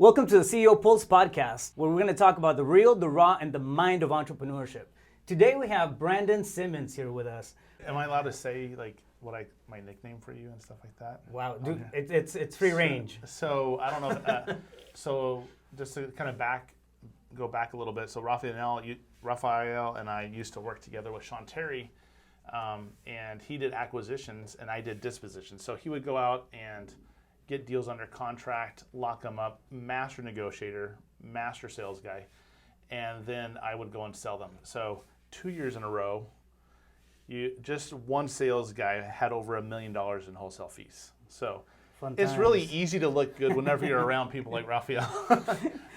Welcome to the CEO Pulse podcast, where we're going to talk about the real, the raw, and the mind of entrepreneurship. Today we have Brandon Simmons here with us. Am I allowed to say like my nickname for you and stuff like that? Wow, dude, it's free range. So I don't know. So just to kind of go back a little bit. So Rafael and I used to work together with Sean Terry, and he did acquisitions and I did dispositions. So he would go out and get deals under contract, lock them up, master negotiator, master sales guy, and then I would go and sell them. So 2 years in a row, just one sales guy had over $1 million in wholesale fees. So it's really easy to look good whenever you're around people like Rafael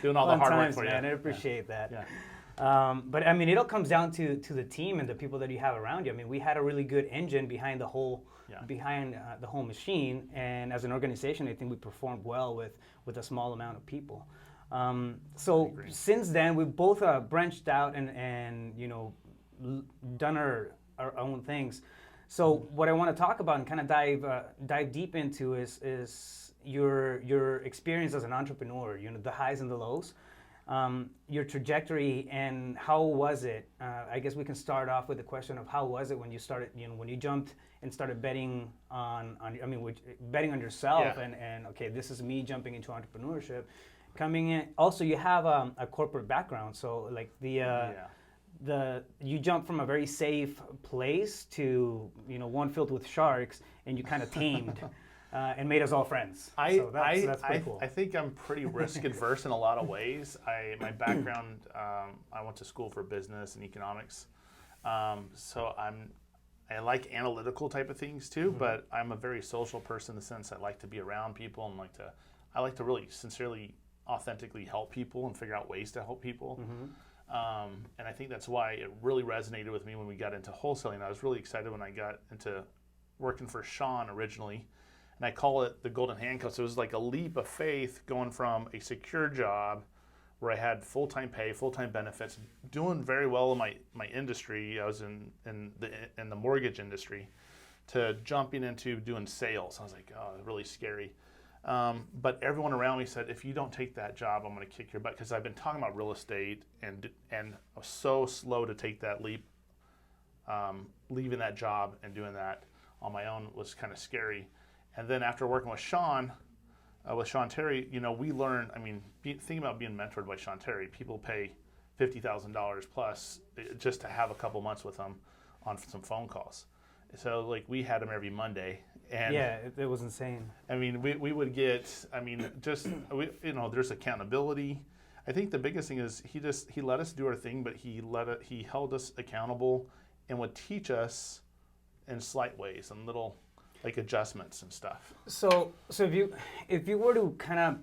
doing all the hard work for you. Man, I appreciate that. Yeah. But I mean, it all comes down to the team and the people that you have around you. I mean, we had a really good engine behind the whole machine, and as an organization, I think we performed well with a small amount of people. So since then, we've both branched out and done our own things. So what I want to talk about and kind of dive deep into is your experience as an entrepreneur. The highs and the lows. Your trajectory and how was it? I guess we can start off with the question of how was it when you started, when you jumped and started betting betting on yourself and okay, this is me jumping into entrepreneurship. Coming in, also you have a corporate background, so like you jump from a very safe place to one filled with sharks, and you kind of tamed. And made us all friends. That's pretty cool. I think I'm pretty risk adverse in a lot of ways. My background, I went to school for business and economics, so I like analytical type of things too. Mm-hmm. But I'm a very social person in the sense I like to be around people and I like to really sincerely, authentically help people and figure out ways to help people. Mm-hmm. And I think that's why it really resonated with me when we got into wholesaling. I was really excited when I got into working for Sean originally. And I call it the golden handcuffs. It was like a leap of faith going from a secure job where I had full-time pay, full-time benefits, doing very well in my industry. I was in the mortgage industry, to jumping into doing sales. I was like, oh, really scary. But everyone around me said, if you don't take that job, I'm going to kick your butt, because I've been talking about real estate and I was so slow to take that leap. Leaving that job and doing that on my own was kind of scary. And then after working with Sean Terry, we learned, thinking about being mentored by Sean Terry, people pay $50,000 plus just to have a couple months with him on some phone calls. So we had him every Monday. And yeah, it was insane. We would get, there's accountability. I think the biggest thing is he let us do our thing, but he held us accountable and would teach us in slight ways and little adjustments and stuff. So if you were to kind of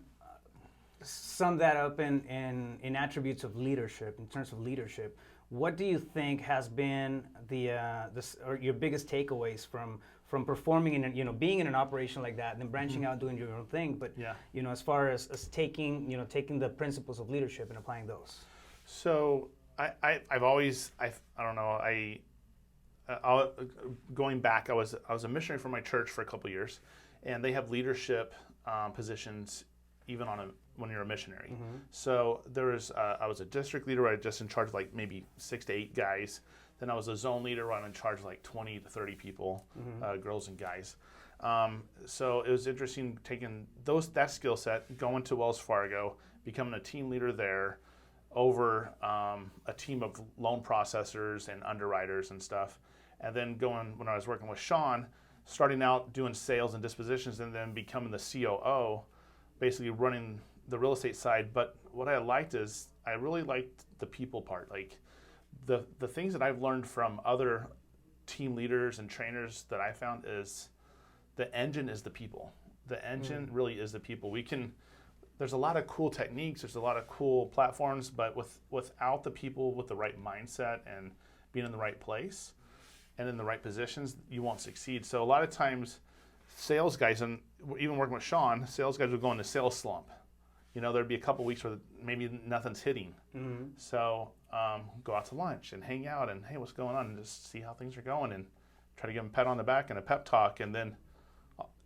sum that up in attributes of leadership, in terms of leadership, what do you think has been or your biggest takeaways from performing in being in an operation like that and then branching out doing your own thing, but as far as taking the principles of leadership and applying those? So going back, I was a missionary for my church for a couple of years, and they have leadership positions even when you're a missionary. Mm-hmm. So I was a district leader where I just in charge of maybe 6 to 8 guys. Then I was a zone leader where I'm in charge of 20 to 30 people, mm-hmm. Girls and guys. So it was interesting taking that skill set, going to Wells Fargo, becoming a team leader there, over a team of loan processors and underwriters and stuff. And then when I was working with Sean, starting out doing sales and dispositions and then becoming the COO, basically running the real estate side. But what I liked is I really liked the people part. The things that I've learned from other team leaders and trainers that I found is the engine is the people. The engine really is the people. There's a lot of cool techniques, there's a lot of cool platforms, but without the people with the right mindset and being in the right place and in the right positions, you won't succeed. So a lot of times, sales guys, and even working with Sean, sales guys would go into sales slump. There'd be a couple weeks where maybe nothing's hitting. Mm-hmm. So go out to lunch and hang out and, hey, what's going on? And just see how things are going and try to give them a pat on the back and a pep talk. And then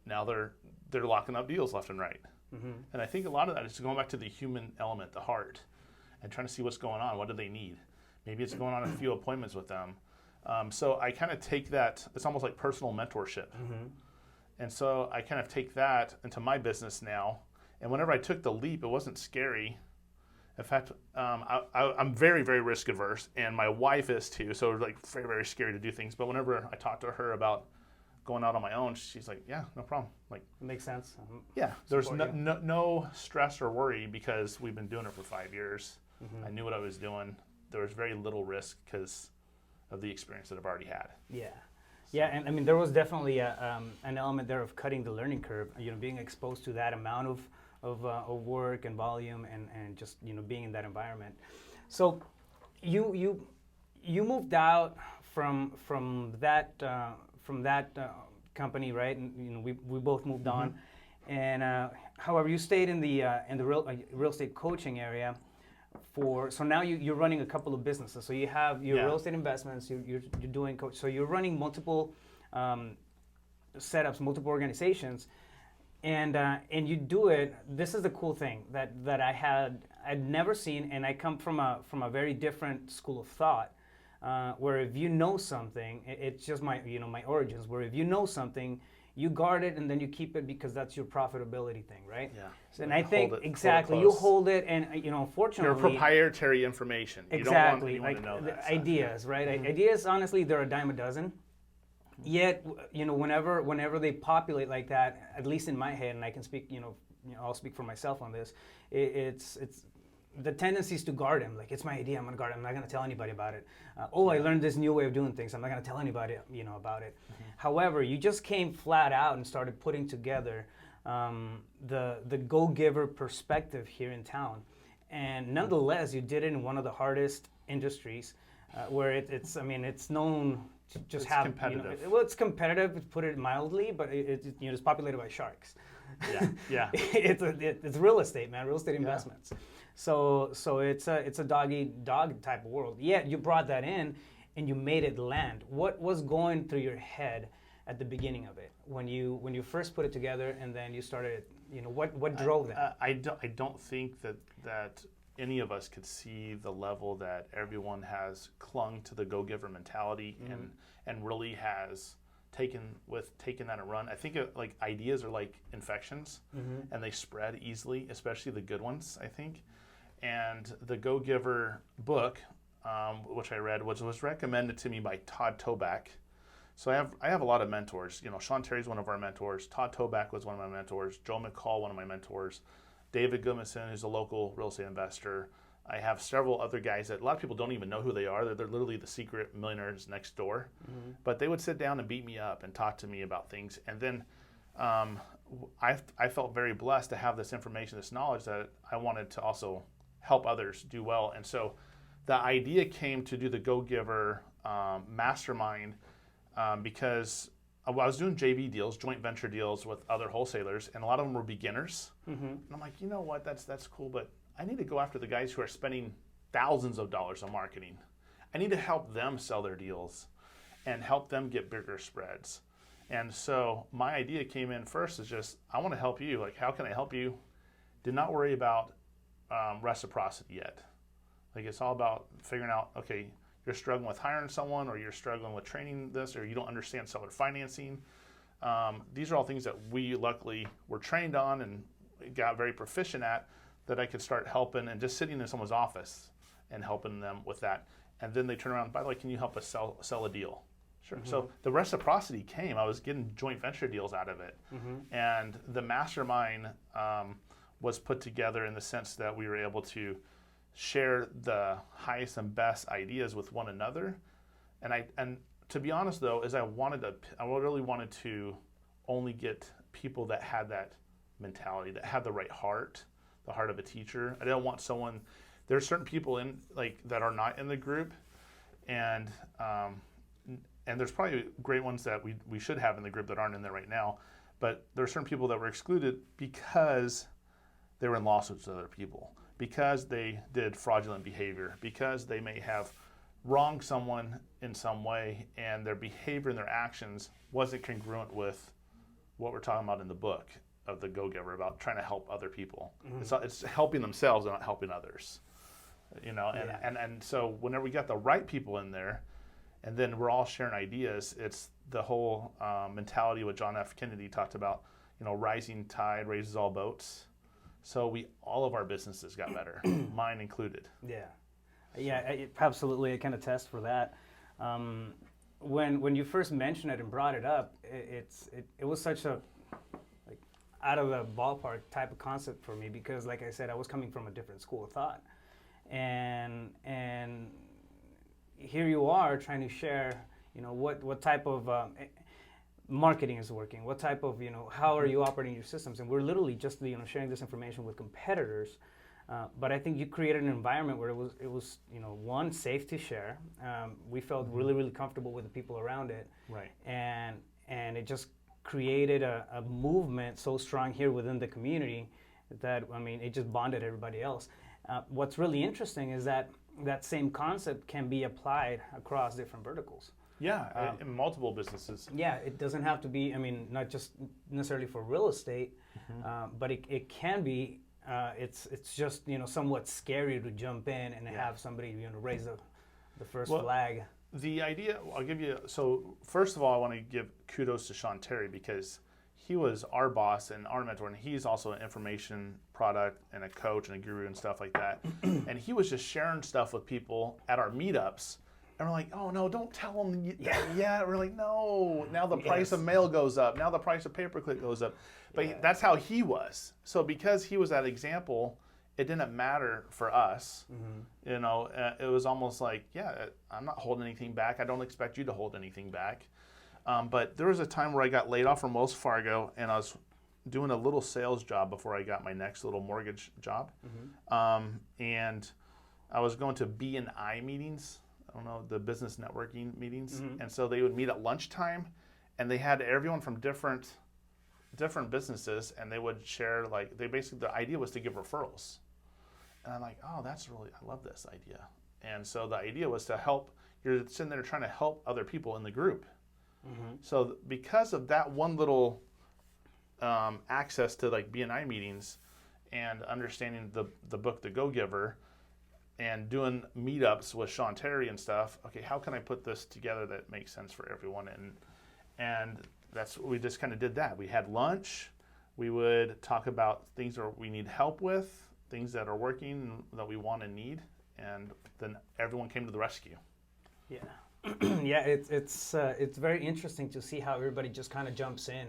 now they're locking up deals left and right. And I think a lot of that is going back to the human element, the heart, and trying to see what's going on. What do they need? Maybe it's going on a few appointments with them. So I kind of take that, it's almost like personal mentorship. And so I kind of take that into my business now. And whenever I took the leap, it wasn't scary. In fact, I'm very, very risk averse, and my wife is too. So it's like very, very scary to do things. But whenever I talk to her about going out on my own, she's like, yeah, no problem. Like, It makes sense. yeah, there's no stress or worry because we've been doing it for 5 years. I knew what I was doing. There was very little risk because of the experience that I've already had. Yeah. Yeah, and I mean, there was definitely an element there of cutting the learning curve, being exposed to that amount of work and volume and just, being in that environment. So you moved out from that company, right? And, we both moved on. And however, you stayed in the real estate coaching area so now you're running a couple of businesses. So you have your real estate investments, you're doing coach. So you're running multiple setups, multiple organizations, and you do it. This is the cool thing that I'd never seen, and I come from a very different school of thought, where if you know something, it's just my origins. Where if you know something, you guard it and then you keep it because that's your profitability thing, right? Yeah. And I think exactly you hold it, and unfortunately, your proprietary information. Exactly, you don't want to know that ideas, stuff. Right? Ideas, honestly, they're a dime a dozen. Yet, whenever they populate like that, at least in my head, and I can speak, I'll speak for myself on this. It's the tendency is to guard him. Like, it's my idea, I'm gonna guard it. I'm not gonna tell anybody about it. I learned this new way of doing things. I'm not gonna tell anybody, about it. However, you just came flat out and started putting together the go-giver perspective here in town. And nonetheless, you did it in one of the hardest industries, where it's known to just have competitive. It's competitive, to put it mildly, but it's populated by sharks. Yeah. It's real estate, man. Real estate investments. So it's a dog type of world. Yet you brought that in and you made it land. What was going through your head at the beginning of it when you first put it together and then you started? What drove that? I don't think that any of us could see the level that everyone has clung to the go-giver mentality and really has taken that and run. I think like ideas are like infections, and they spread easily, especially the good ones, I think. And the Go-Giver book, which I read, was recommended to me by Todd Toback. So I have a lot of mentors. Sean Terry's one of our mentors. Todd Toback was one of my mentors. Joe McCall, one of my mentors. David Goodmanson, who's a local real estate investor. I have several other guys that a lot of people don't even know who they are. They're literally the secret millionaires next door. But they would sit down and beat me up and talk to me about things. And then I felt very blessed to have this information, this knowledge that I wanted to also help others do well. And so the idea came to do the Go-Giver mastermind because I was doing JV deals, joint venture deals with other wholesalers, and a lot of them were beginners. And I'm like, you know what, that's cool, but I need to go after the guys who are spending thousands of dollars on marketing. I need to help them sell their deals and help them get bigger spreads. And so my idea came in first is just, I want to help you. Like, how can I help you? Did not worry about reciprocity yet. Like, it's all about figuring out, okay, you're struggling with hiring someone, or you're struggling with training this, or you don't understand seller financing. These are all things that we luckily were trained on and got very proficient at, that I could start helping and just sitting in someone's office and helping them with that. And then they turn around, by the way, can you help us sell a deal? Sure. So the reciprocity came. I was getting joint venture deals out of it. And the mastermind was put together in the sense that we were able to share the highest and best ideas with one another. And to be honest though, is I really wanted to only get people that had that mentality, that had the right heart, the heart of a teacher. I didn't want someone. There are certain people in that are not in the group, and there's probably great ones that we should have in the group that aren't in there right now. But there are certain people that were excluded because they were in lawsuits with other people, because they did fraudulent behavior, because they may have wronged someone in some way, and their behavior and their actions wasn't congruent with what we're talking about in the book. of the Go-Giver, about trying to help other people. It's helping themselves and not helping others. And so whenever we got the right people in there, and then we're all sharing ideas, it's the whole mentality what John F. Kennedy talked about, rising tide raises all boats. So all of our businesses got better, mine included. Absolutely. I can attest for that. When you first mentioned it and brought it up, it was such a out of the ballpark type of concept for me, because like I said, I was coming from a different school of thought, and here you are trying to share, what type of marketing is working, what type of, how are you operating your systems, and we're literally just sharing this information with competitors. But I think you created an environment where it was one, safe to share. We felt really, really comfortable with the people around it, right? And it just created a movement so strong here within the community that it just bonded everybody else. What's really interesting is that same concept can be applied across different verticals. Yeah, in multiple businesses. Yeah, it doesn't have to be. Not just necessarily for real estate, but it can be. It's just somewhat scary to jump in and have somebody raise the first flag. The idea, I'll give you. So first of all, I want to give kudos to Sean Terry, because he was our boss and our mentor, and he's also an information product and a coach and a guru and stuff like that. And he was just sharing stuff with people at our meetups. And we're like, oh no, don't tell them that yet. We're like, no, now the price of mail goes up. Now the price of pay-per-click goes up. But that's how he was. So because he was that example, it didn't matter for us. It was almost like, I'm not holding anything back. I don't expect you to hold anything back. But there was a time where I got laid off from Wells Fargo, and I was doing a little sales job before I got my next little mortgage job. And I was going to B&I meetings. I don't know, the business networking meetings. And so they would meet at lunchtime, and they had everyone from different businesses, and they would share, the idea was to give referrals. And I'm like, oh, I love this idea. And so the idea was to help, you're sitting there trying to help other people in the group. So because of that one little access to B&I meetings and understanding the book, The Go-Giver, and doing meetups with Sean Terry and stuff, okay, how can I put this together that makes sense for everyone? And that's what we just kind of did that. We had lunch. We would talk about things that we need help with, things that are working that we want and need, and then everyone came to the rescue. Yeah. It's very interesting to see how everybody just kind of jumps in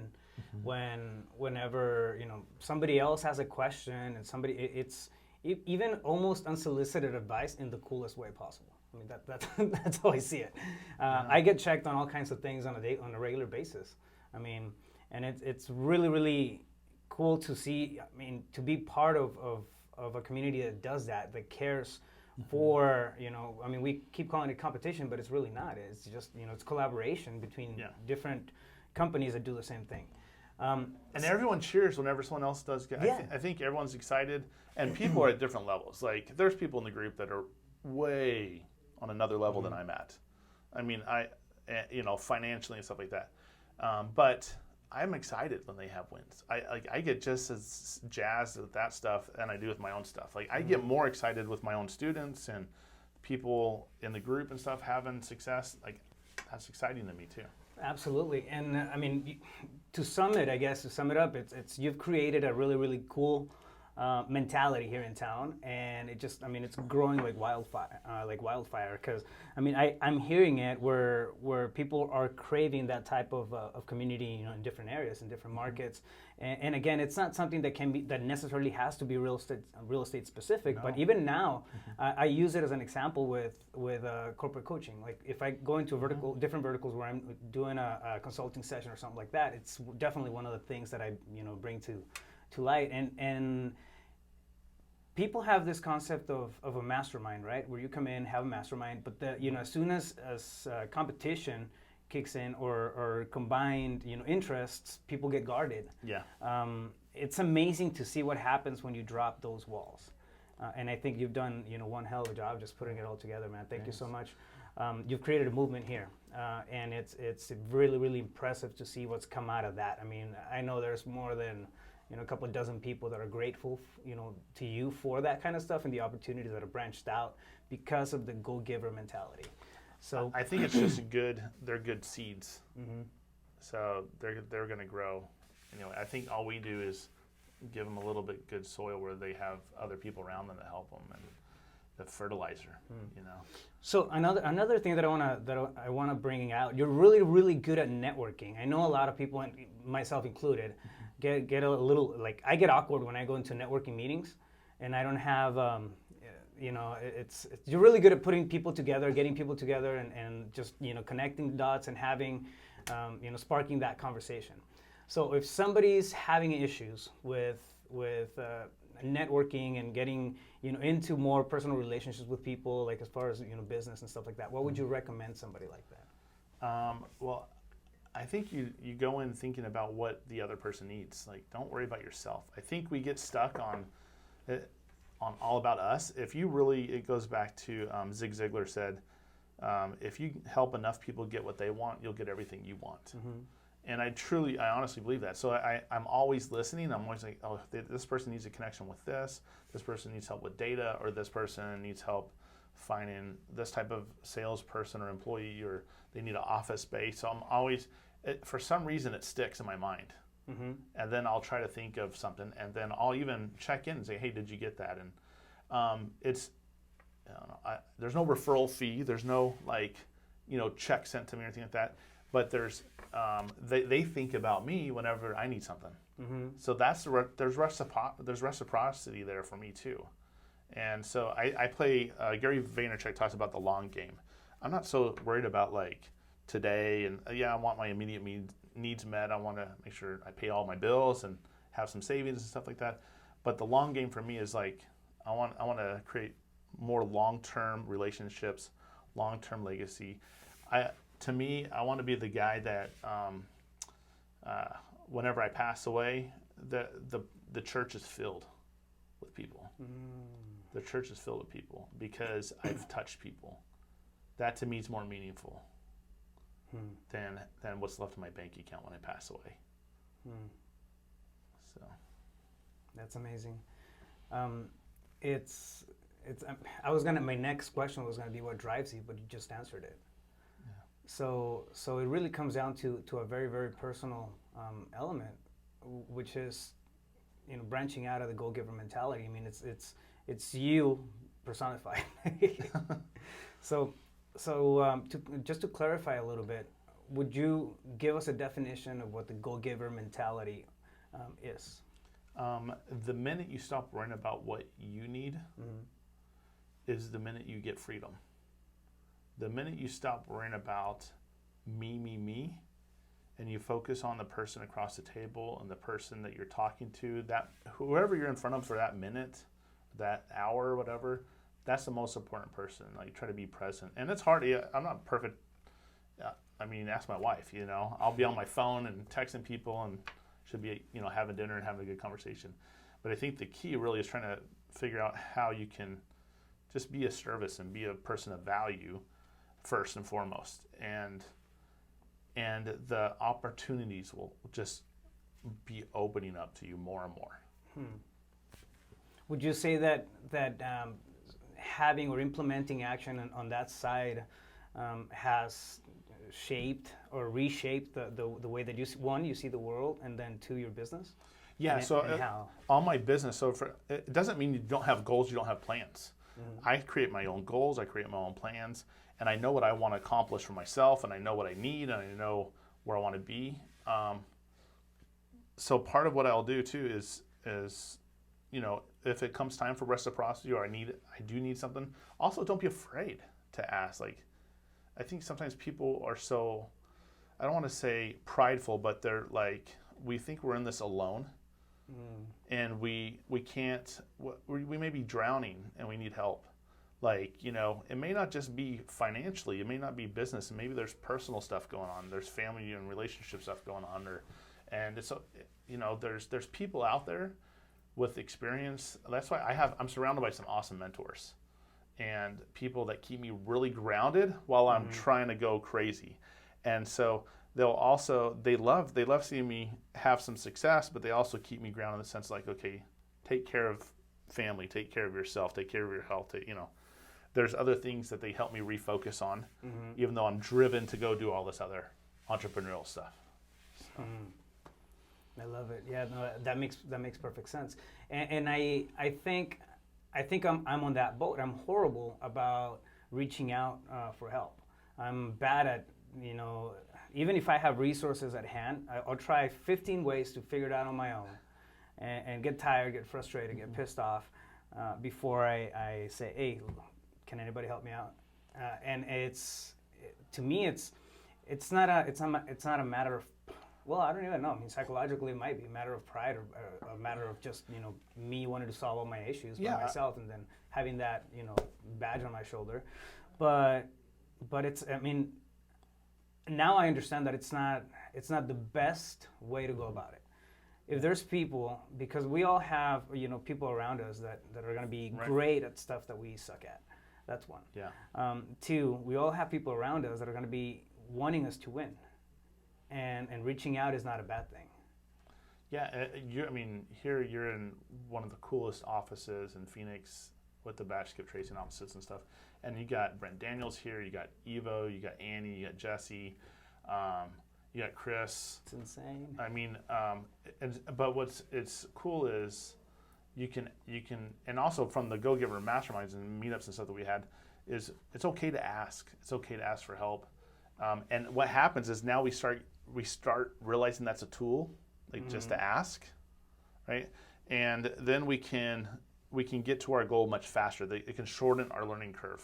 whenever somebody else has a question, and it's even almost unsolicited advice in the coolest way possible. That's how I see it. I get checked on all kinds of things on a regular basis. And it's really, really cool to see. To be part of a community that does that cares for, we keep calling it competition, but it's really not. It's just, it's collaboration between different companies that do the same thing. And everyone cheers whenever someone else does good. I think everyone's excited, and people are at different levels. There's people in the group that are way on another level than I'm at. Financially and stuff like that. But I'm excited when they have wins. I get just as jazzed with that stuff than I do with my own stuff. I get more excited with my own students and people in the group and stuff having success. That's exciting to me too. Absolutely. And to sum it up, it's you've created a really, really cool mentality here in town, and it just, it's growing like wildfire. Because I'm hearing it where people are craving that type of community, in different areas, in different markets. And again, it's not something that necessarily has to be real estate specific. No. But even now, I use it as an example with corporate coaching. If I go into different verticals where I'm doing a consulting session or something like that, it's definitely one of the things that I bring to light. And people have this concept of a mastermind, right? Where you come in, have a mastermind, but as soon as competition kicks in or combined interests, people get guarded. Yeah. It's amazing to see what happens when you drop those walls. And I think you've done one hell of a job just putting it all together, man. Thank you so much. You've created a movement here, and it's really, really impressive to see what's come out of that. I know there's more than a couple of dozen people that are grateful, to you for that kind of stuff and the opportunities that are branched out because of the go-giver mentality. So I think it's just they're good seeds. Mm-hmm. So they're going to grow. I think all we do is give them a little bit good soil where they have other people around them that help them, and the fertilizer. So another thing that I want to bring out, you're really, really good at networking. I know a lot of people, and myself included, get a little, like, I get awkward when I go into networking meetings, and I don't have, you're really good at putting people together, getting people together, and just connecting dots and having, sparking that conversation. So if somebody's having issues with networking and getting into more personal relationships with people, like as far as business and stuff like that, what would you recommend somebody like that? Well, I think you go in thinking about what the other person needs. Like, don't worry about yourself. I think we get stuck on all about us. If you really, it goes back to Zig Ziglar said, if you help enough people get what they want, you'll get everything you want. Mm-hmm. And I honestly believe that. So I'm always listening. I'm always like, oh, this person needs a connection with this person needs help with data, or this person needs help finding this type of salesperson or employee, or they need an office space. So I'm always, for some reason, it sticks in my mind. Mm-hmm. And then I'll try to think of something, and then I'll even check in and say, hey, did you get that? And there's no referral fee. There's no check sent to me or anything like that. But there's they think about me whenever I need something. Mm-hmm. So there's reciprocity there for me too. And so I play. Gary Vaynerchuk talks about the long game. I'm not so worried about today and I want my immediate needs met. I want to make sure I pay all my bills and have some savings and stuff like that. But the long game for me is I want to create more long-term relationships, long-term legacy. To me, I want to be the guy that whenever I pass away, the church is filled with people. Mm. The church is filled with people because I've touched people. That to me is more meaningful than what's left in my bank account when I pass away. Mm. So that's amazing. My next question was gonna be what drives you, but you just answered it. So it really comes down to a very, very personal element, which is, branching out of the go-giver mentality. I mean, it's you personified. So just to clarify a little bit, would you give us a definition of what the go-giver mentality is? The minute you stop worrying about what you need, mm-hmm. is the minute you get freedom. The minute you stop worrying about me, and you focus on the person across the table and the person that you're talking to, that whoever you're in front of for that minute, that hour, whatever, that's the most important person. Try to be present. And it's hard. I'm not perfect. Ask my wife, I'll be on my phone and texting people and should be, having dinner and having a good conversation. But I think the key really is trying to figure out how you can just be a service and be a person of value first and foremost, and the opportunities will just be opening up to you more and more. Would you say that having or implementing action on that side has shaped or reshaped the way that you see the world, and then two, your business? Yeah. How? On my business. So it doesn't mean you don't have goals, you don't have plans. Mm-hmm. I create my own goals, I create my own plans, and I know what I want to accomplish for myself, and I know what I need, and I know where I want to be. So part of what I'll do too is if it comes time for reciprocity, or I do need something, also don't be afraid to ask. I think sometimes people are so, I don't want to say prideful, but they're we think we're in this alone. And we can't, we may be drowning and we need help. It may not just be financially, it may not be business, and maybe there's personal stuff going on, there's family and relationship stuff going on, and it's, there's people out there with experience. That's why I'm surrounded by some awesome mentors and people that keep me really grounded while I'm trying to go crazy. And so they love seeing me have some success, but they also keep me grounded in the sense like, okay, take care of family, take care of yourself, take care of your health. There's other things that they help me refocus on, even though I'm driven to go do all this other entrepreneurial stuff. So. I love it. Yeah, no, that makes perfect sense. And I think I'm on that boat. I'm horrible about reaching out for help. I'm bad at, even if I have resources at hand, I'll try 15 ways to figure it out on my own, and get tired, get frustrated, get pissed off before I say, hey, can anybody help me out? And to me, it's not a matter of, well, I don't even know. I mean, psychologically, it might be a matter of pride, or a matter of just, me wanting to solve all my issues by myself, and then having that, badge on my shoulder. But it's, I mean, now I understand that it's not the best way to go about it. If there's people, because we all have, people around us that are going to be great at stuff that we suck at. That's one. Yeah. Two, we all have people around us that are going to be wanting us to win. And reaching out is not a bad thing. Yeah, here you're in one of the coolest offices in Phoenix with the batch skip tracing offices and stuff. And you got Brent Daniels here, you got Evo, you got Annie, you got Jesse, you got Chris. It's insane. I mean, but it's cool is you can, and also from the Go Giver masterminds and meetups and stuff that we had, is it's okay to ask. It's okay to ask for help. And what happens is now we start realizing that's a tool, like just to ask, right? And then we can get to our goal much faster. It can shorten our learning curve.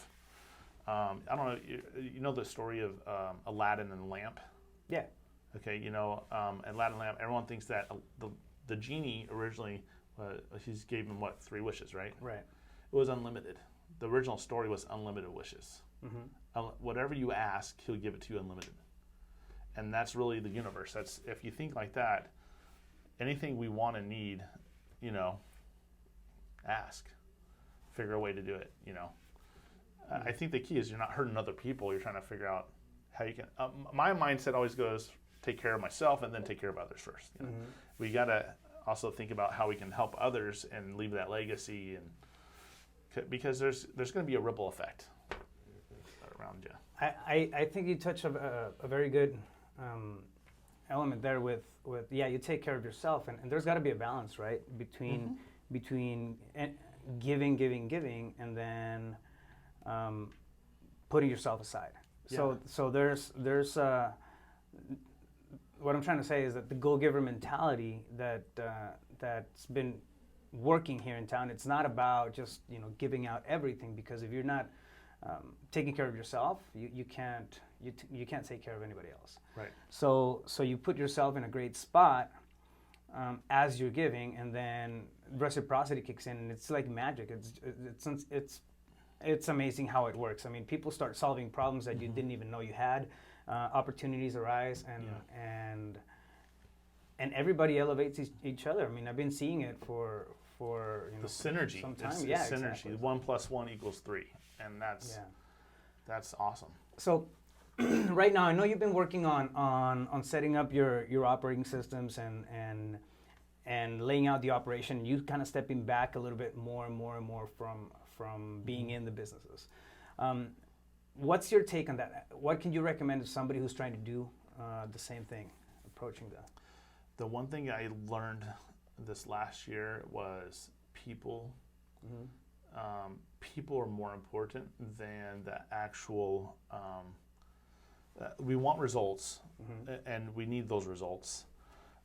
I don't know, you know the story of Aladdin and the lamp? Yeah. Okay, Aladdin and the lamp, everyone thinks that the genie originally, he gave him 3 wishes, right? Right. It was unlimited. The original story was unlimited wishes. Whatever you ask, he'll give it to you unlimited. And that's really the universe. That's, if you think like that, anything we want and need, ask. Figure a way to do it, I think the key is you're not hurting other people. You're trying to figure out how you can. My mindset always goes, take care of myself and then take care of others first. We got to also think about how we can help others and leave that legacy, and because there's going to be a ripple effect around you. I think you touched a very good element there with you take care of yourself, and there's got to be a balance, right, between giving and then putting yourself aside. So there's what I'm trying to say is that the go-giver mentality that's been working here in town, it's not about just giving out everything, because if you're not taking care of yourself, you can't take care of anybody else. Right. So you put yourself in a great spot as you're giving, and then reciprocity kicks in, and it's like magic. It's amazing how it works. I mean, people start solving problems that you didn't even know you had. Opportunities arise, and everybody elevates each other. I mean, I've been seeing it for the synergy. Some time. It's synergy. Exactly. 1 + 1 = 3, and that's awesome. So right now, I know you've been working on setting up your operating systems and laying out the operation. You kind of stepping back a little bit more and more from being in the businesses. What's your take on that? What can you recommend to somebody who's trying to do the same thing, approaching that? The one thing I learned this last year was people. People are more important than the actual. We want results, and we need those results.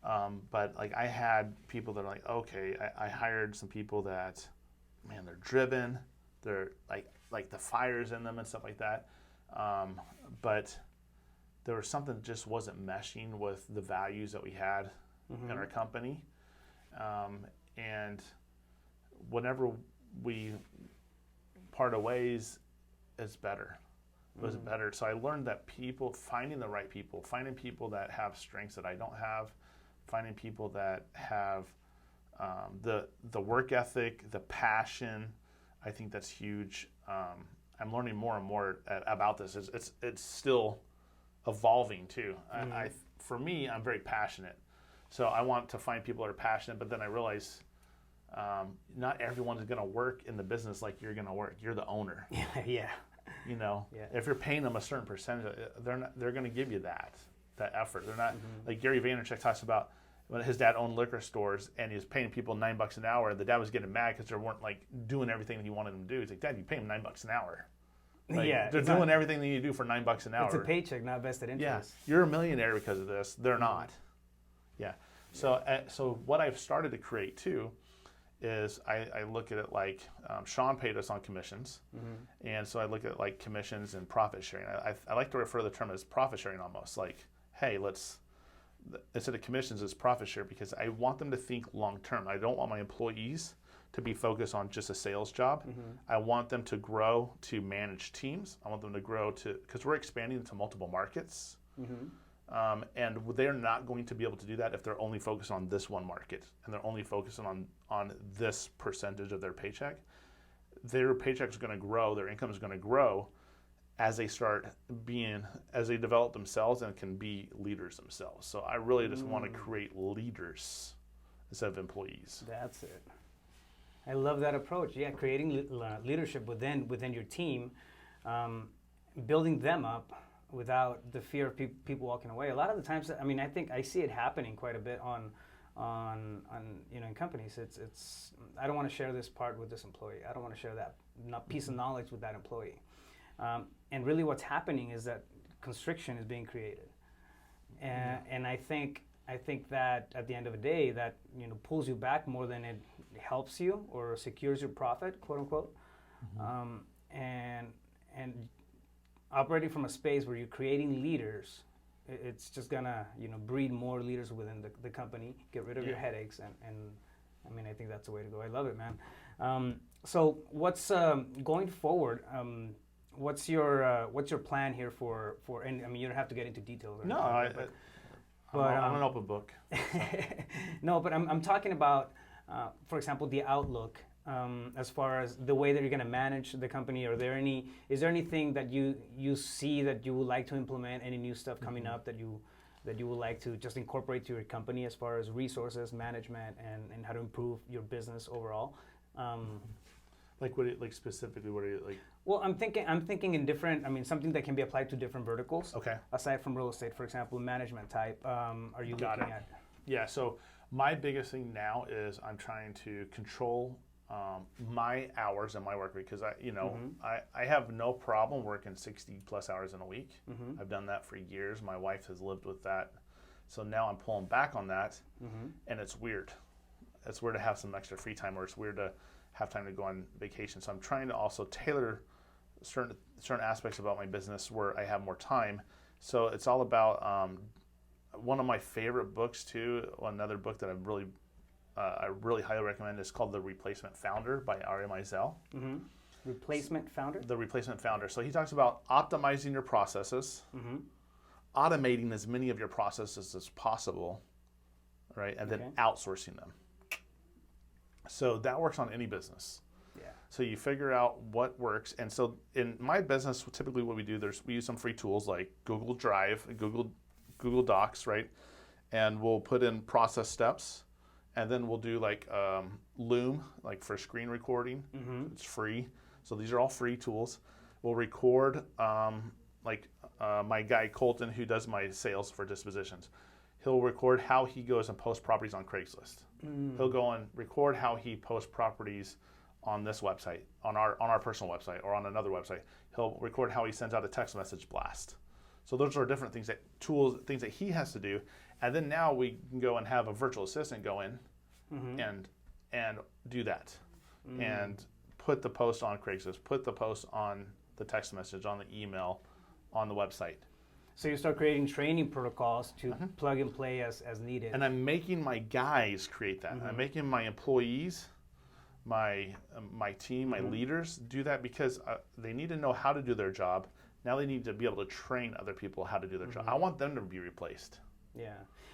But like I had people that are like, okay, I hired some people that, man, they're driven. They're like the fires in them and stuff like that. But there was something that just wasn't meshing with the values that we had in our company. And whenever we part ways, it's better. It was better. So I learned that finding the right people, finding people that have strengths that I don't have, finding people that have the work ethic, the passion, I think that's huge. I'm learning more and more about this. It's still evolving too. For me, I'm very passionate. So I want to find people that are passionate, but then I realize not everyone is going to work in the business like you're going to work. You're the owner. Yeah. You know, if you're paying them a certain percentage, they're going to give you that effort. They're not like Gary Vaynerchuk talks about when his dad owned liquor stores and he was paying people $9 an hour. The dad was getting mad because they weren't like doing everything that he wanted them to do. He's like, Dad, you pay them $9 an hour. Like, they're doing everything that you do for $9 an hour. It's a paycheck, not vested interest. Yeah, you're a millionaire because of this. They're not. Yeah. So what I've started to create too is I look at it like Sean paid us on commissions, and so I look at like commissions and profit sharing. I like to refer to the term as profit sharing almost. Like, hey, instead of commissions, it's profit share because I want them to think long term. I don't want my employees to be focused on just a sales job. I want them to grow to manage teams. I want them to grow because we're expanding into multiple markets. And they're not going to be able to do that if they're only focused on this one market and they're only focusing on this percentage of their paycheck. Their paycheck is going to grow, their income is going to grow as they develop themselves and can be leaders themselves. So I really just want to create leaders instead of employees. That's it. I love that approach. Yeah, creating leadership within your team, building them up without the fear of people walking away. A lot of the times, I mean, I think I see it happening quite a bit on in companies. It's I don't want to share this part with this employee. I don't want to share that piece of knowledge with that employee. And really, what's happening is that constriction is being created, and I think that at the end of the day, that pulls you back more than it helps you or secures your profit, quote unquote, and operating from a space where you're creating leaders, it's just gonna breed more leaders within the company, get rid of your headaches, and I mean I think that's the way to go. I love it, man. So what's going forward? What's your plan here for? And I mean you don't have to get into details. No, I'm an open book. So. No, but I'm talking about, for example, the outlook. As far as the way that you're going to manage the company, is there anything that you see that you would like to implement? Any new stuff coming up that you would like to just incorporate to your company as far as resources, management, and how to improve your business overall? Like specifically, what are you like? Well, I'm thinking in different. I mean, something that can be applied to different verticals. Okay. Aside from real estate, for example, management type. Are you looking at? Yeah. So my biggest thing now is I'm trying to control my hours and my work week because I have no problem working 60 plus hours in a week. I've done that for years. My wife has lived with that, so now I'm pulling back on that, and it's weird. It's weird to have some extra free time, or it's weird to have time to go on vacation. So I'm trying to also tailor certain aspects about my business where I have more time. So it's all about one of my favorite books too. Another book that I really highly recommend is called The Replacement Founder by Ari Meisel. Replacement Founder? The Replacement Founder. So he talks about optimizing your processes, automating as many of your processes as possible, right? And then outsourcing them. So that works on any business. Yeah. So you figure out what works. And so in my business, typically what we do, we use some free tools like Google Drive, Google Docs, right? And we'll put in process steps. And then we'll do like Loom, like for screen recording. It's free. So these are all free tools. We'll record my guy Colton, who does my sales for dispositions. He'll record how he goes and posts properties on Craigslist. He'll go and record how he posts properties on this website, on our personal website, or on another website. He'll record how he sends out a text message blast. So those are different things things that he has to do. And then now we can go and have a virtual assistant go in and do that. And put the post on Craigslist, put the post on the text message, on the email, on the website. So you start creating training protocols to plug and play as needed. And I'm making my guys create that. I'm making my employees, my team, my leaders do that because they need to know how to do their job. Now they need to be able to train other people how to do their job. I want them to be replaced. Yeah.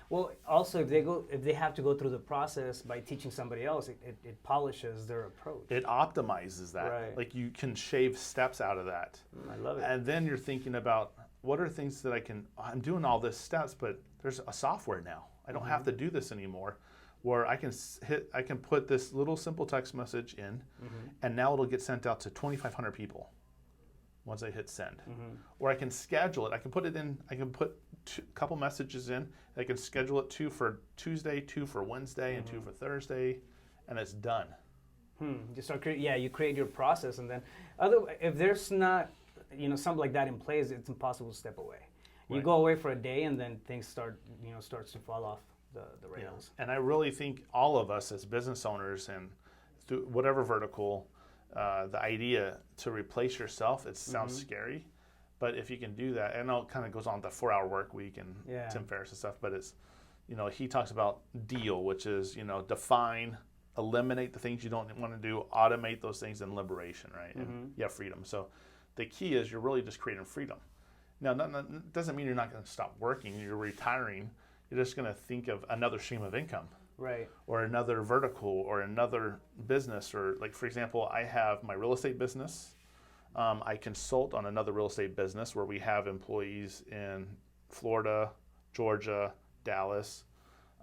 Well, also if they have to go through the process by teaching somebody else, it polishes their approach. It optimizes that. Right. Like you can shave steps out of that. I love it. And then you're thinking about what are things that I'm doing all this steps, but there's a software now. I don't have to do this anymore, where I can put this little simple text message in, and now it'll get sent out to 2,500 people once I hit send. Or I can schedule it. I can put it in, I can put a couple messages in. I can schedule it 2 for Tuesday, 2 for Wednesday, and 2 for Thursday, and it's done. You start you create your process, and then if there's not something like that in place, it's impossible to step away. You go away for a day, and then things starts to fall off the rails. And I really think all of us as business owners and through whatever vertical, the idea to replace yourself, it sounds scary, but if you can do that, I know it kind of goes on the 4-hour work week and Tim Ferriss and stuff, but it's, he talks about deal, which is, define, eliminate the things you don't want to do, automate those things, and liberation, right? And you have freedom. So the key is you're really just creating freedom. Now, that doesn't mean you're not going to stop working. You're retiring. You're just going to think of another stream of income. Right. Or another vertical or another business. Or like, for example, I have my real estate business. I consult on another real estate business where we have employees in Florida, Georgia, Dallas.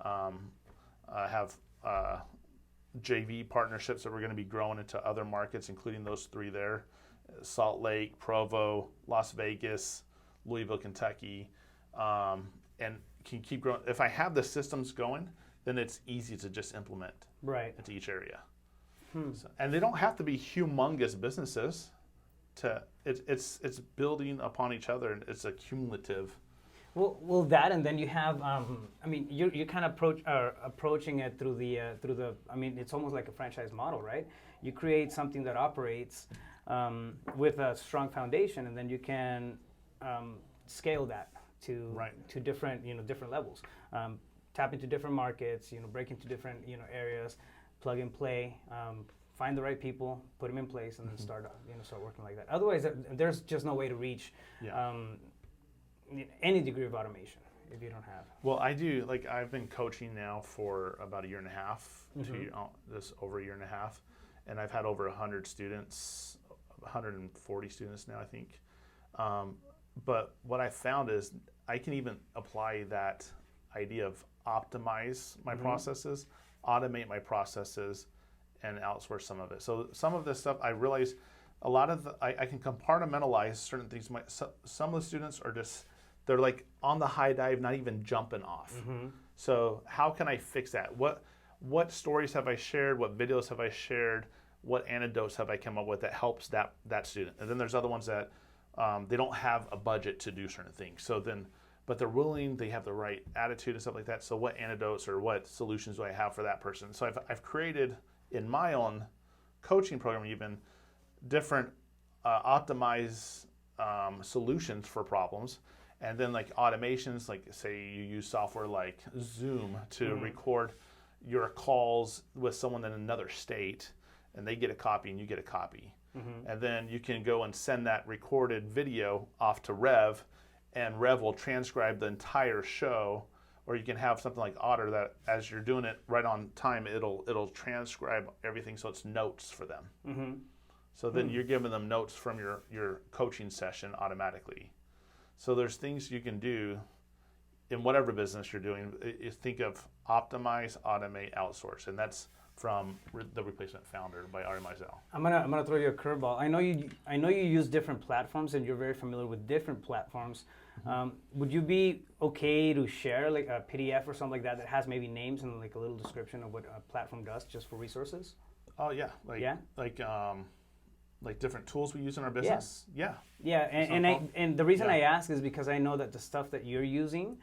I have JV partnerships that we're going to be growing into other markets, including those 3 there. Salt Lake, Provo, Las Vegas, Louisville, Kentucky, and can keep growing. If I have the systems going, then it's easy to just implement into each area. So, and they don't have to be humongous businesses. It's building upon each other, and it's a cumulative. Well, that, and then you have, you kind of approaching it through the. It's almost like a franchise model, right? You create something that operates with a strong foundation, and then you can scale that to different different levels, tap into different markets, break into different areas, plug and play, find the right people, put them in place, and then start working like that. Otherwise, there's just no way to reach any degree of automation if you don't have. Well, I do. Like, I've been coaching now for about a year and a half, over a year and a half, and I've had over 100 students, 140 students now, I think. But what I found is I can even apply that idea of optimize my processes, automate my processes, and outsource some of it. So some of this stuff, I realize a lot of I can compartmentalize certain things. Some of the students are just, they're like on the high dive, not even jumping off. So how can I fix that? What stories have I shared? What videos have I shared? What anecdotes have I come up with that helps that student? And then there's other ones that they don't have a budget to do certain things. So then, but they're willing, they have the right attitude and stuff like that. So what anecdotes or what solutions do I have for that person? So I've created in my own coaching program even different optimized solutions for problems. And then like automations, like say you use software like Zoom to record your calls with someone in another state, and they get a copy and you get a copy. And then you can go and send that recorded video off to Rev, and Rev will transcribe the entire show. Or you can have something like Otter that as you're doing it right on time, it'll transcribe everything so it's notes for them. So then you're giving them notes from your coaching session automatically. So there's things you can do in whatever business you're doing. You think of optimize, automate, outsource, and that's from The Replacement Founder by Ari Meisel. I'm gonna throw you a curveball. I know you use different platforms, and you're very familiar with different platforms. Would you be okay to share like a PDF or something like that has maybe names and like a little description of what a platform does, just for resources? Oh yeah, like different tools we use in our business. Yeah. And the reason I ask is because I know that the stuff that you're using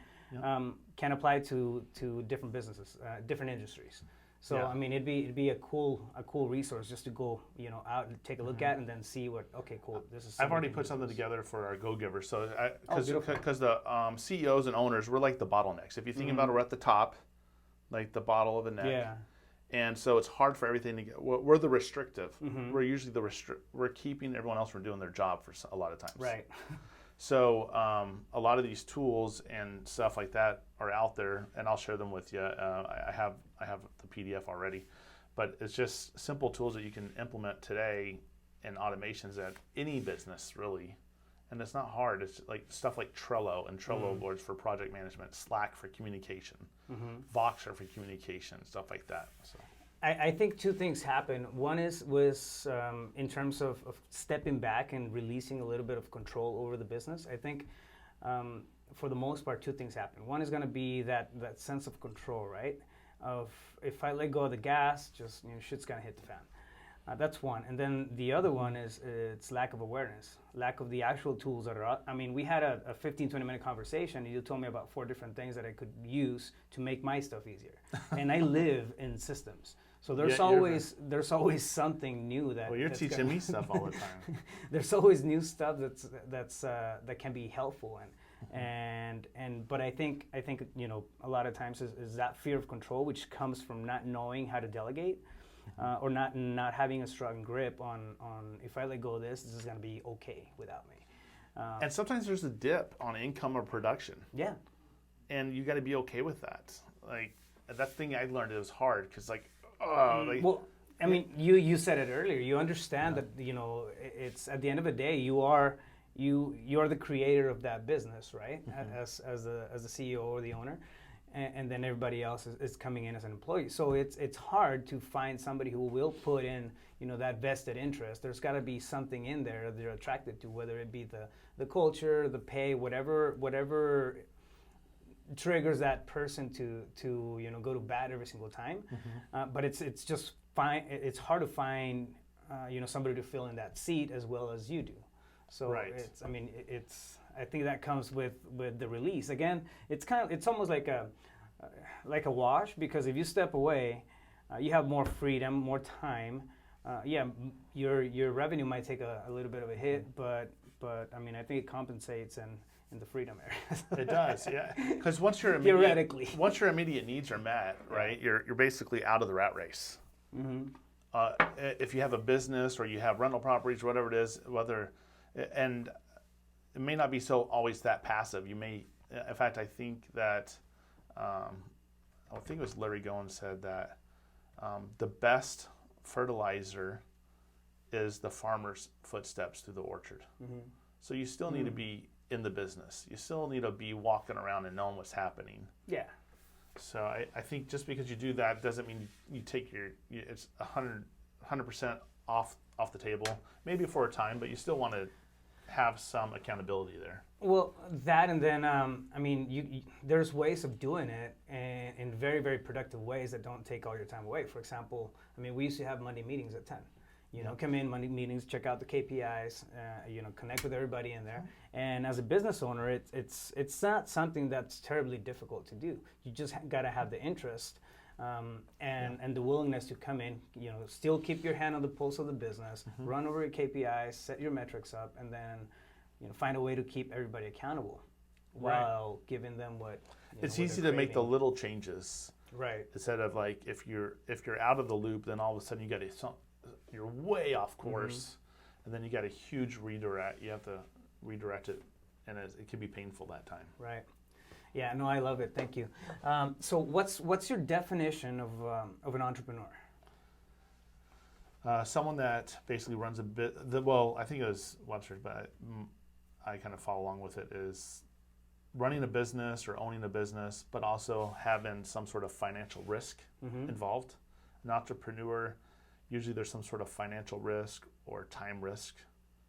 can apply to different businesses, different industries. So I mean, it'd be a cool resource just to go out and take a look at, and then see what. Okay, cool. This is. I've already put something together for our go-givers. So because the CEOs and owners, we're like the bottlenecks. If you think about it, we're at the top, like the bottle of a neck. Yeah. And so it's hard for everything to get. We're the restrictive. We're usually we're keeping everyone else from doing their job for a lot of times. Right. So a lot of these tools and stuff like that are out there, and I'll share them with you. I have the PDF already, but it's just simple tools that you can implement today and automations at any business really, and it's not hard. It's like stuff like Trello and Trello boards for project management, Slack for communication, Voxer for communication, stuff like that. So. I think two things happen. One was in terms of stepping back and releasing a little bit of control over the business. I think for the most part, two things happen. One is going to be that sense of control, right? Of if I let go of the gas, just shit's going to hit the fan. That's one. And then the other one is it's lack of awareness, lack of the actual tools that are out. I mean, we had a 15, 20-minute conversation, and you told me about 4 different things that I could use to make my stuff easier. And I live in systems. So there's always something new that. Well, you're teaching me stuff all the time. There's always new stuff that can be helpful, but I think a lot of times is that fear of control, which comes from not knowing how to delegate, or not having a strong grip on if I let go of this is going to be okay without me. And sometimes there's a dip on income or production. Yeah. And you got to be okay with that. Like that thing I learned, it was hard because well, I mean, you said it earlier. You understand that it's at the end of the day you are the creator of that business, right? As the CEO or the owner, and then everybody else is coming in as an employee. So it's hard to find somebody who will put in that vested interest. There's got to be something in there that they're attracted to, whether it be the culture, the pay, whatever triggers that person to go to bat every single time. But it's just fine. It's hard to find somebody to fill in that seat as well as you do. So right. I think that comes with the release. Again, it's almost like a wash, because if you step away, you have more freedom, more time. Your revenue might take a little bit of a hit, but I mean, I think it compensates in the freedom areas. It does, yeah. Because once your immediate needs are met, right, you're basically out of the rat race. If you have a business or you have rental properties, whatever it is, and it may not be always that passive. You may, in fact, I think that I think it was Larry Goen said that the best fertilizer is the farmer's footsteps through the orchard. So you still need to be in the business. You still need to be walking around and knowing what's happening. Yeah. So I think just because you do that doesn't mean you take it's 100% off the table, maybe for a time, but you still want to have some accountability there. Well, that, and then I mean, there's ways of doing it in very, very productive ways that don't take all your time away. For example, I mean, we used to have Monday meetings at 10. Come in Monday meetings, check out the KPIs, connect with everybody in there. And as a business owner, it's not something that's terribly difficult to do. You just got to have the interest and the willingness to come in, still keep your hand on the pulse of the business, run over your KPIs, set your metrics up, and then find a way to keep everybody accountable while giving them what. It's easy to make the little changes, right? Instead of like if you're out of the loop, then all of a sudden you're way off course, and then you got a huge redirect. You have to redirect it, and it can be painful that time. Right. Yeah. No, I love it. Thank you. So, what's your definition of an entrepreneur? Someone that basically runs I think it was Webster's, but I kind of follow along with it, is running a business or owning a business, but also having some sort of financial risk involved. An entrepreneur, usually there's some sort of financial risk or time risk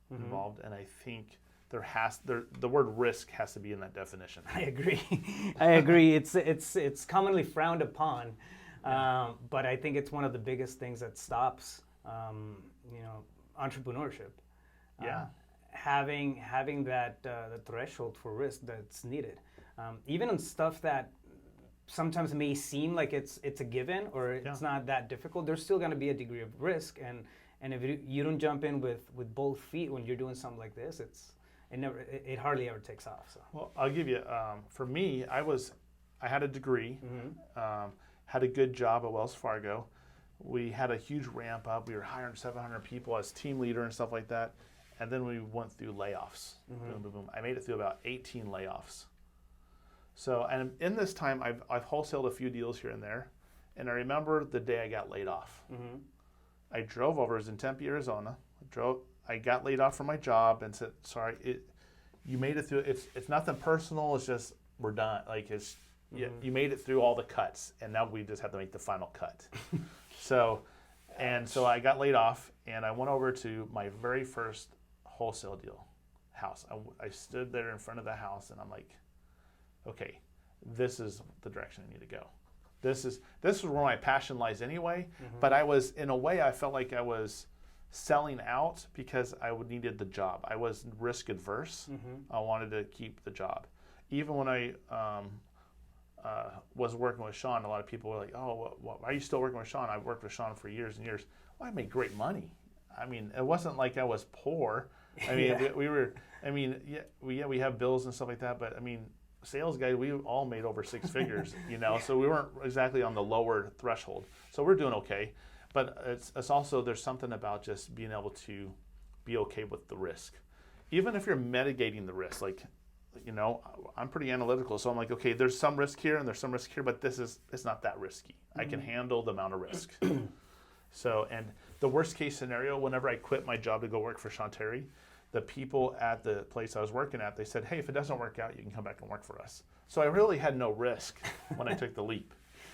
involved, and I think the word risk has to be in that definition. I agree. It's commonly frowned upon, but I think it's one of the biggest things that stops entrepreneurship. Having that the threshold for risk that's needed, even on stuff that sometimes may seem like it's a given or it's not that difficult, there's still going to be a degree of risk, and if you don't jump in with both feet when you're doing something like this, it hardly ever takes off. So. Well, I'll give you, for me, I had a degree, had a good job at Wells Fargo. We had a huge ramp up. We were hiring 700 people as team leader and stuff like that, and then we went through layoffs. Boom, boom, boom. I made it through about 18 layoffs. So, and in this time, I've wholesaled a few deals here and there, and I remember the day I got laid off. I drove over. I was in Tempe, Arizona. I got laid off from my job and said, sorry, you made it through. It's nothing personal. It's just we're done. Like you made it through all the cuts, and now we just have to make the final cut. So I got laid off, and I went over to my very first wholesale deal house. I stood there in front of the house, and I'm like, okay, this is the direction I need to go. This is where my passion lies anyway. But I was, in a way, I felt like I was selling out because I needed the job. I was risk adverse. I wanted to keep the job. Even when I was working with Sean, a lot of people were like, "Oh, why are you still working with Sean?" I've worked with Sean for years and years. Well, I made great money. I mean, it wasn't like I was poor. I mean, we were. I mean, we have bills and stuff like that. But I mean, sales guys, we all made over six figures. So we weren't exactly on the lower threshold. So we're doing okay. But it's also, there's something about just being able to be okay with the risk. Even if you're mitigating the risk, like, I'm pretty analytical. So I'm like, okay, there's some risk here and there's some risk here, but it's not that risky. I can handle the amount of risk. So, and the worst case scenario, whenever I quit my job to go work for Sean Terry, the people at the place I was working at, they said, hey, if it doesn't work out, you can come back and work for us. So I really had no risk when I took the leap.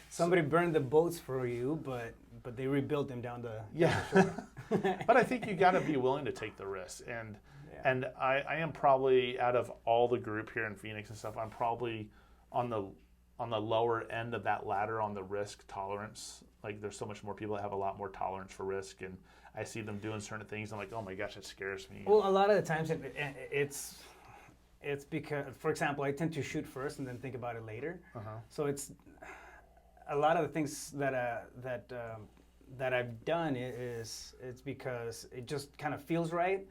Somebody burned the boats for you, but they rebuilt them down the shore. But I think you got to be willing to take the risk. And I am probably, out of all the group here in Phoenix and stuff, I'm probably on the lower end of that ladder on the risk tolerance. Like, there's so much more people that have a lot more tolerance for risk, and I see them doing certain things. I'm like, oh my gosh, it scares me. Well, a lot of the times it's because, for example, I tend to shoot first and then think about it later. So it's a lot of the things that I've done it's because it just kind of feels right,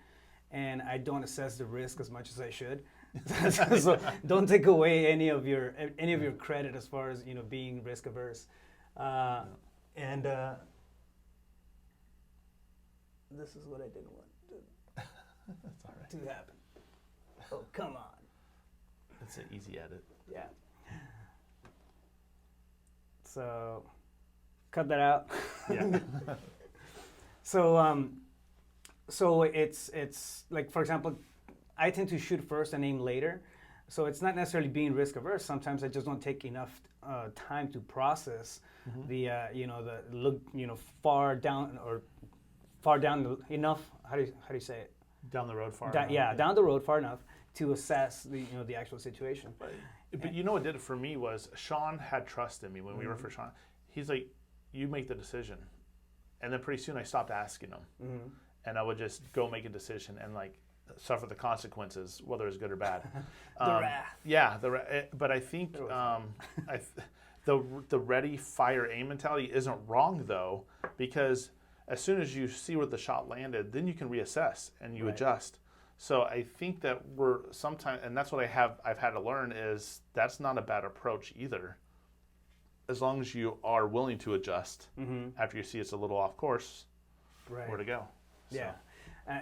and I don't assess the risk as much as I should. So don't take away any of your credit as far as being risk averse. And this is what I didn't want to happen. Oh, come on. It's an easy edit. Yeah. So, cut that out. Yeah. So it's like, for example, I tend to shoot first and aim later. So it's not necessarily being risk averse. Sometimes I just don't take enough time to process the look far down enough. How do you say it? Down the road far enough. Yeah, down the road far enough to assess the actual situation. But what did it for me was Sean had trust in me when we worked for Sean. He's like, you make the decision. And then pretty soon I stopped asking him. And I would just go make a decision and like suffer the consequences, whether it's good or bad. The wrath. Yeah, but I think the ready, fire, aim mentality isn't wrong though, because as soon as you see where the shot landed, then you can reassess and you adjust. So I think that we're sometimes, and that's what I've had to learn, is that's not a bad approach either. As long as you are willing to adjust after you see it's a little off course, where to go. So. Yeah.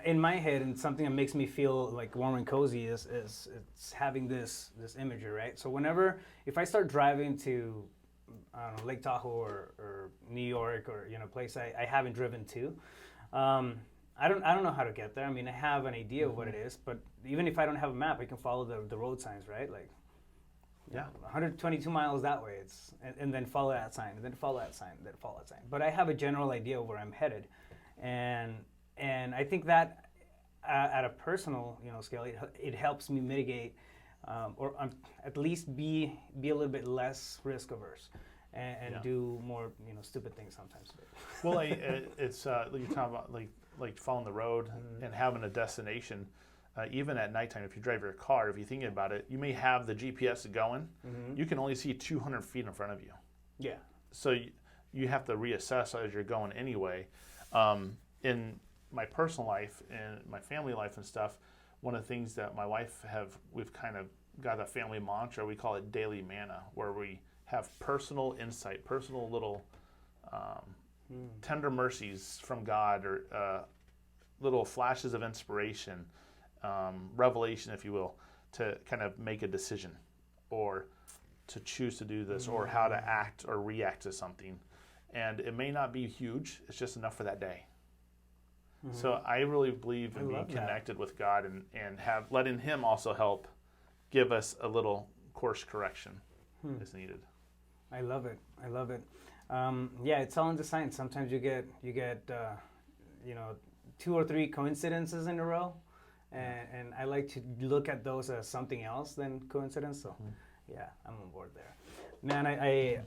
In my head, and something that makes me feel like warm and cozy is it's having this imagery, right? So if I start driving to, I don't know, Lake Tahoe or New York or a place I haven't driven to, I don't know how to get there. I mean, I have an idea of what it is, but even if I don't have a map, I can follow the road signs, right? Like, 122 miles that way. And then follow that sign, and then follow that sign, and then follow that sign. But I have a general idea of where I'm headed, and I think that at a personal scale, it helps me mitigate or at least be a little bit less risk averse and do more stupid things sometimes. Well, it's like you're talking about like following the road and having a destination. Even at nighttime, if you drive your car, if you're thinking about it, you may have the GPS going. You can only see 200 feet in front of you. Yeah. So you have to reassess as you're going anyway. In my personal life and my family life and stuff, one of the things that my wife we've kind of got a family mantra. We call it daily manna, where we have personal insight, personal little tender mercies from God, or little flashes of inspiration, revelation, if you will, to kind of make a decision or to choose to do this or how to act or react to something. And it may not be huge, it's just enough for that day. So I really believe in being connected with God and letting Him also help give us a little course correction as needed. I love it. Yeah, it's all in the science. Sometimes you get 2 or 3 coincidences in a row, and I like to look at those as something else than coincidence. So, yeah, I'm on board there. Man, I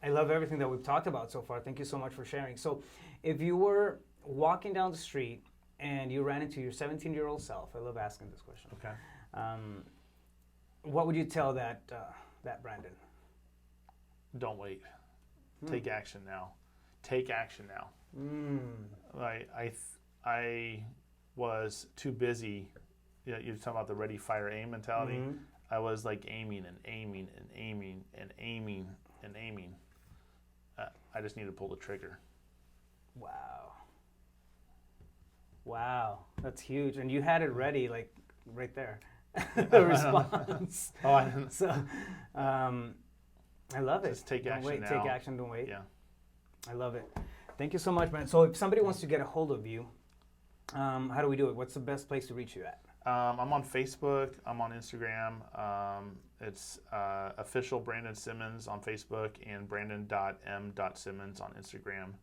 love everything that we've talked about so far. Thank you so much for sharing. So, if you were walking down the street and you ran into your 17-year-old self, I love asking this question. Okay. What would you tell that Brandon? Don't wait. Take action now. Take action now. I was too busy. You're talking about the ready, fire, aim mentality. I was like aiming and aiming and aiming and aiming and aiming. I just need to pull the trigger. Wow, that's huge. And you had it ready, like right there. The response. I didn't. So, I love it. Just take don't action wait. now. Take action. Don't wait. Yeah. I love it. Thank you so much, man. So if somebody wants to get a hold of you, how do we do it? What's the best place to reach you at? I'm on Facebook. I'm on Instagram. It's official Brandon Simmons on Facebook and brandon.m.simmons on Instagram.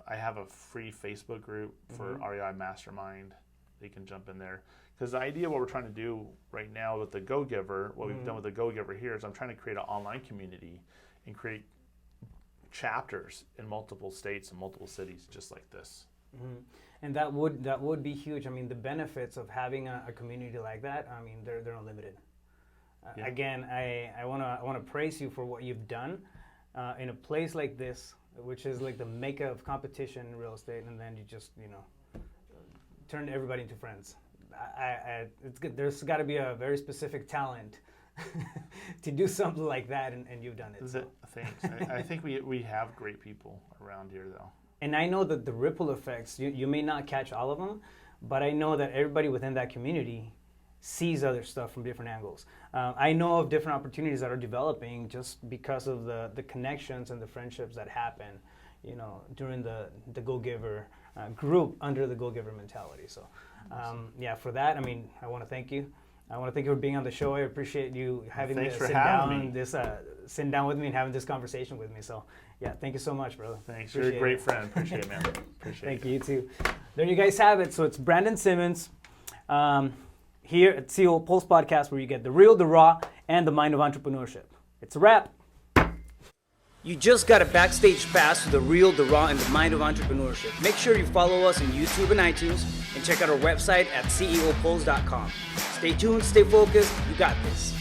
I have a free Facebook group for REI Mastermind. You can jump in there. Because the idea of what we're trying to do right now with the Go-Giver, what we've done with the Go-Giver here is I'm trying to create an online community and create chapters in multiple states and multiple cities just like this. And that would be huge. I mean, the benefits of having a community like that, I mean, they're unlimited. Again, I want to praise you for what you've done in a place like this, which is like the mecca of competition in real estate, and then you just turn everybody into friends. It's good. There's got to be a very specific talent to do something like that, and you've done it. So. Thanks. I think we have great people around here, though. And I know that the ripple effects, you may not catch all of them, but I know that everybody within that community sees other stuff from different angles. I know of different opportunities that are developing just because of the connections and the friendships that happen, during the Go-Giver group under the Go-Giver mentality. So, for that, I mean, I want to thank you. I want to thank you for being on the show. I appreciate you having sitting down with me and having this conversation with me. So, yeah, thank you so much, brother. Thanks. You're a great friend. Appreciate it, man. Thank you, too. There you guys have it. So it's Brandon Simmons here at CEO Pulse Podcast, where you get the real, the raw, and the mind of entrepreneurship. It's a wrap. You just got a backstage pass to the real, the raw, and the mind of entrepreneurship. Make sure you follow us on YouTube and iTunes, and check out our website at ceopulse.com. Stay tuned, stay focused. You got this.